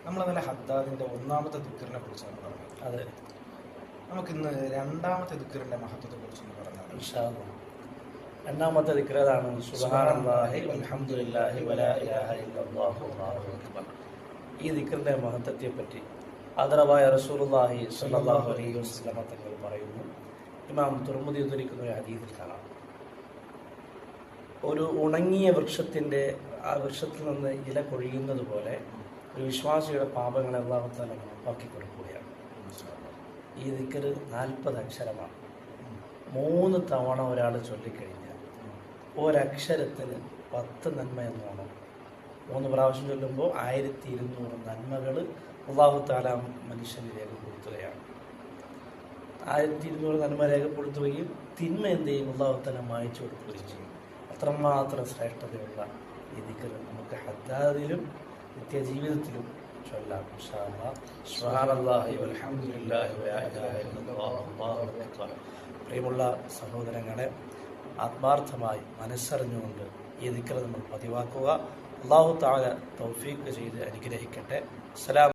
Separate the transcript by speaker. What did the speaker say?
Speaker 1: നമ്മളതിലെ ഹദ്ദാദിന്റെ ഒന്നാമത്തെ ദിക്റിനെ കുറിച്ചാണ് പറഞ്ഞത്.
Speaker 2: അതെ,
Speaker 1: നമുക്കിന്ന് രണ്ടാമത്തെ ദിക്റിന്റെ മഹത്വത്തെ കുറിച്ചൊന്ന് പറഞ്ഞാൽ.
Speaker 2: ഇൻഷാ അല്ലാഹ്. രണ്ടാമത്തെ ദിക്റാണ് സുബ്ഹാനല്ലാഹി വൽഹംദുലില്ലാഹി വലാ ഇലാഹ ഇല്ലല്ലാഹു വല്ലാഹു അക്ബർ. ഈ ദിക്റിന്റെ മഹത്വത്തെ പറ്റി ആദരവായ റസൂലുള്ളാഹി സ്വല്ലല്ലാഹു അലൈഹി വസല്ലം തങ്ങൾ പറയുന്നു. ഇമാം തുർമുദി ഉദ്ധരിക്കുന്ന ഒരു ഹദീസിൽ കാണാം, ഒരു ഉണങ്ങിയ വൃക്ഷത്തിൻ്റെ ആ വൃക്ഷത്തിൽ നിന്ന് ഇല കൊഴിയുന്നത് പോലെ ഒരു വിശ്വാസിയുടെ പാപങ്ങളെ അല്ലാഹു തആല മാപ്പാക്കി കൊടുക്കുകയാണ്. ഈ ദിക്ർ 40 അക്ഷരമാണ്. 3 തവണ ഒരാൾ ചൊല്ലിക്കഴിഞ്ഞാൽ ഒരക്ഷരത്തിന് 10 നന്മ എന്നോണം. 3 പ്രാവശ്യം ചൊല്ലുമ്പോൾ 1200 നന്മകൾ അല്ലാഹു തആല മനുഷ്യന് രേഖപ്പെടുത്തുകയാണ്. 1200 നന്മ രേഖപ്പെടുത്തുകയും തിന്മ എന്തെയും അല്ലാഹു തആല മായ്ച്ചു കൊടുക്കുകയും ചെയ്യും. അത്രമാത്രം ശ്രേഷ്ഠതയുള്ള ഈ ദിക്ർ നമുക്ക് ഹദ്ദാദിലും നിത്യജീവിതത്തിലും ചൊല്ലാം. ഇൻഷാ അല്ലാഹ്. സുബ്ഹാനല്ലാഹി വൽഹംദുലില്ലാഹി വലാ ഇലാഹ ഇല്ലല്ലാഹു വല്ലാഹു അക്ബർ. പ്രിയമുള്ള സഹോദരങ്ങളെ, ആത്മാർത്ഥമായി മനസ്സറിഞ്ഞുകൊണ്ട് ഈ ദിക്ർ നമ്മൾ പതിവാക്കുക. അല്ലാഹു തആല തൗഫീഖ് ചെയ്ത് അനുഗ്രഹിക്കട്ടെ. അസ്സലാമു